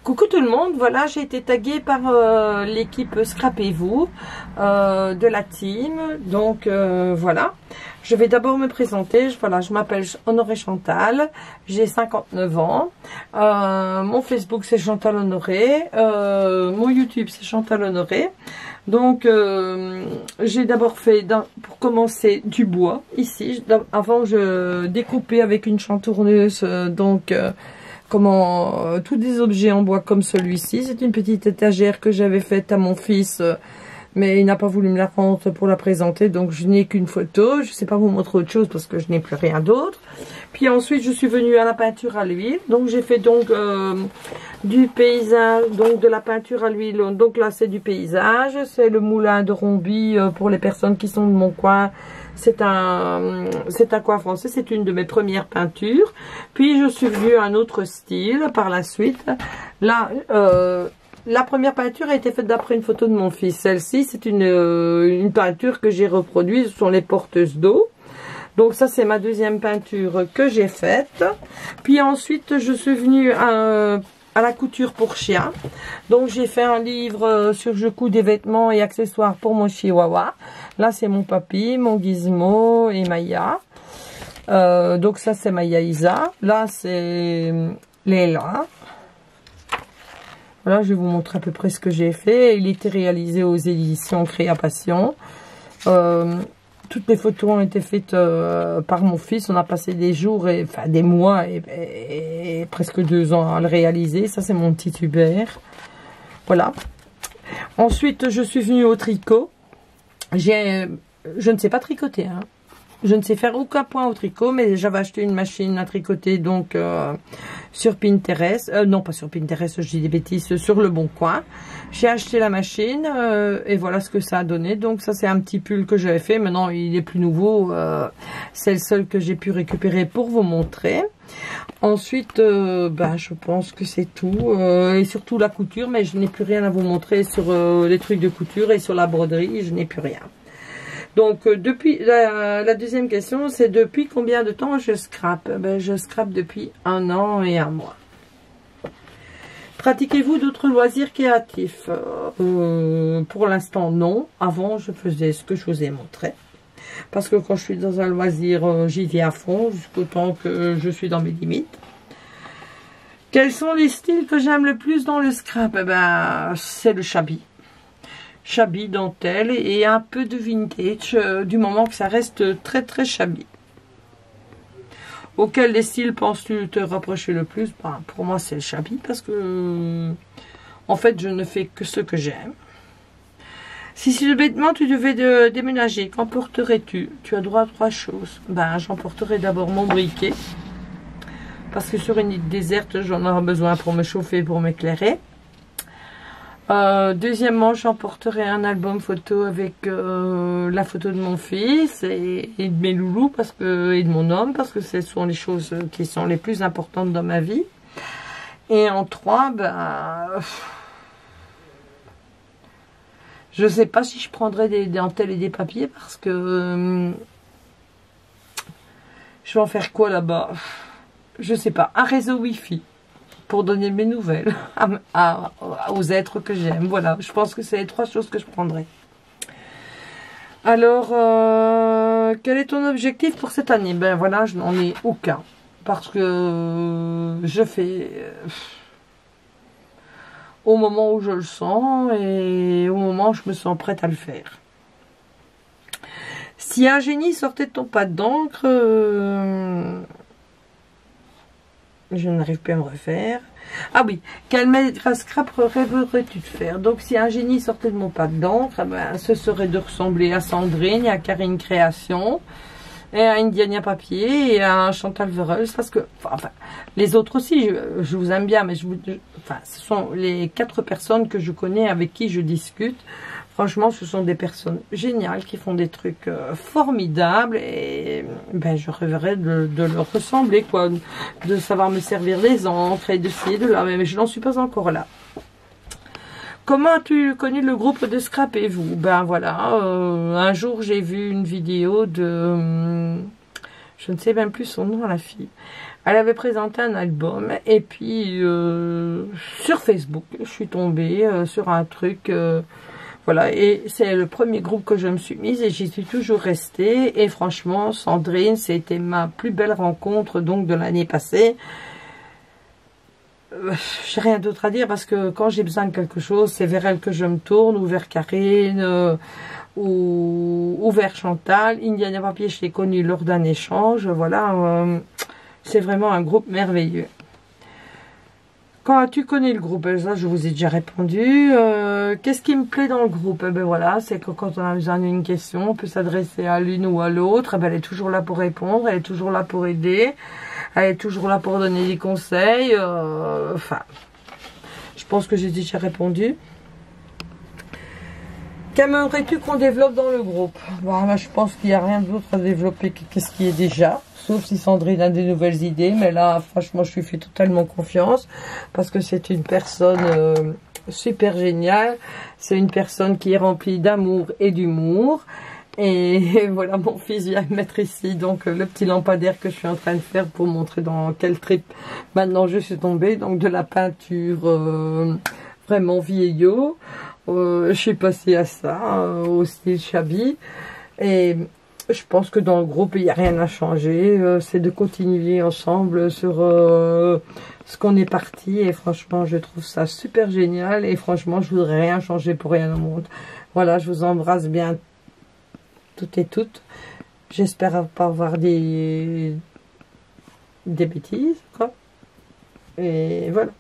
Coucou tout le monde, voilà, j'ai été taguée par l'équipe Scrapez-vous de la team. Donc voilà, je vais d'abord me présenter. Voilà, je m'appelle Honoré Chantal, j'ai 59 ans. Mon Facebook c'est Chantal Honoré, mon YouTube c'est Chantal Honoré. Donc j'ai d'abord fait, pour commencer, du bois ici. Avant je découpais avec une chantourneuse, tous des objets en bois comme celui-ci. C'est une petite étagère que j'avais faite à mon fils, mais il n'a pas voulu me la rendre pour la présenter, donc je n'ai qu'une photo. Je ne sais pas vous montrer autre chose parce que je n'ai plus rien d'autre. Puis ensuite je suis venue à la peinture à l'huile, donc j'ai fait donc du paysage, donc de la peinture à l'huile. Donc là c'est du paysage, c'est le moulin de Romby pour les personnes qui sont de mon coin. C'est un coin français, c'est une de mes premières peintures. Puis je suis venue à un autre style par la suite. Là, la première peinture a été faite d'après une photo de mon fils. Celle-ci, c'est une peinture que j'ai reproduite. Ce sont les porteuses d'eau. Donc ça, c'est ma deuxième peinture que j'ai faite. Puis ensuite, je suis venue à la couture pour chien. Donc j'ai fait un livre sur je couds des vêtements et accessoires pour mon chihuahua. Là c'est mon papy, mon Gizmo et Maya. Donc ça c'est Maya Isa. Là c'est Léla. Voilà, je vais vous montrer à peu près ce que j'ai fait. Il était réalisé aux éditions Créapassion. Toutes les photos ont été faites par mon fils. On a passé des jours, enfin des mois et presque 2 ans à le réaliser. Ça, c'est mon petit Hubert. Voilà. Ensuite, je suis venue au tricot. Je ne sais pas tricoter, hein. Je ne sais faire aucun point au tricot, mais j'avais acheté une machine à tricoter donc sur Pinterest. Non, pas sur Pinterest, je dis des bêtises, sur Le Bon Coin. J'ai acheté la machine et voilà ce que ça a donné. Donc ça, c'est un petit pull que j'avais fait. Maintenant, il est plus nouveau. C'est le seul que j'ai pu récupérer pour vous montrer. Ensuite, je pense que c'est tout. Et surtout la couture, mais je n'ai plus rien à vous montrer sur les trucs de couture et sur la broderie. Je n'ai plus rien. Donc, depuis la deuxième question, c'est depuis combien de temps je scrape? Je scrape depuis 1 an et 1 mois. Pratiquez-vous d'autres loisirs créatifs? Pour l'instant, non. Avant, je faisais ce que je vous ai montré. Parce que quand je suis dans un loisir, j'y vais à fond, jusqu'au temps que je suis dans mes limites. Quels sont les styles que j'aime le plus dans le scrap? C'est le shabby. Shabby, dentelle et un peu de vintage, du moment que ça reste très très shabby. Auquel des styles penses-tu te rapprocher le plus? Pour moi c'est le shabby parce que en fait je ne fais que ce que j'aime. Si subitement tu devais déménager, qu'emporterais-tu? Tu as droit à 3 choses. J'emporterais d'abord mon briquet parce que sur une île déserte j'en aurai besoin pour me chauffer, pour m'éclairer. Deuxièmement, j'emporterai un album photo avec la photo de mon fils et de mes loulous et de mon homme, parce que ce sont les choses qui sont les plus importantes dans ma vie. Et en 3, je sais pas si je prendrai des dentelles et des papiers parce que je vais en faire quoi là-bas? Je sais pas. Un réseau Wi-Fi pour donner mes nouvelles aux êtres que j'aime. Voilà, je pense que c'est les 3 choses que je prendrai. Alors, quel est ton objectif pour cette année? Voilà, je n'en ai aucun. Parce que je fais au moment où je le sens et au moment où je me sens prête à le faire. Si un génie sortait de ton pâte d'encre... je n'arrive plus à me refaire. Ah oui, quel maître scrap rêverais-tu de faire? Donc si un génie sortait de mon pâte d'encre, ce serait de ressembler à Sandrine, à Karine Création, et à Indiana Papier, et à Chantal Vereul, parce que, enfin, les autres aussi, je vous aime bien, mais ce sont les 4 personnes que je connais avec qui je discute. Franchement, ce sont des personnes géniales qui font des trucs formidables et je rêverais de leur ressembler, quoi, de savoir me servir des encres et de ci et de là, mais je n'en suis pas encore là. Comment as-tu connu le groupe de Scrapez-vous? Voilà, un jour j'ai vu une vidéo de... je ne sais même plus son nom, la fille. Elle avait présenté un album et puis sur Facebook, je suis tombée sur un truc, voilà, et c'est le premier groupe que je me suis mise et j'y suis toujours restée. Et franchement, Sandrine, c'était ma plus belle rencontre donc de l'année passée. J'ai rien d'autre à dire parce que quand j'ai besoin de quelque chose, c'est vers elle que je me tourne, ou vers Karine, ou vers Chantal. Indiana Papier, je l'ai connu lors d'un échange, voilà. C'est vraiment un groupe merveilleux. Quand as-tu connu le groupe, Elsa? Je vous ai déjà répondu. Qu'est-ce qui me plaît dans le groupe? Eh ben voilà, c'est que quand on a besoin d'une question, on peut s'adresser à l'une ou à l'autre. Eh ben, elle est toujours là pour répondre, elle est toujours là pour aider, elle est toujours là pour donner des conseils. Enfin, je pense que j'ai déjà répondu. Qu'aimerais-tu qu'on développe dans le groupe? Bah, je pense qu'il n'y a rien d'autre à développer que ce qui est déjà. Sauf si Sandrine a des nouvelles idées. Mais là, franchement, je lui fais totalement confiance. Parce que c'est une personne super géniale. C'est une personne qui est remplie d'amour et d'humour. Et voilà, mon fils vient mettre ici donc le petit lampadaire que je suis en train de faire pour montrer dans quel trip maintenant je suis tombée. Donc de la peinture vraiment vieillot. Je suis passée à ça, au style shabby. Et je pense que dans le groupe, il n'y a rien à changer. C'est de continuer ensemble sur ce qu'on est parti. Et franchement, je trouve ça super génial. Et franchement, je voudrais rien changer pour rien au monde. Voilà, je vous embrasse bien toutes et toutes. J'espère pas avoir des bêtises, quoi. Et voilà.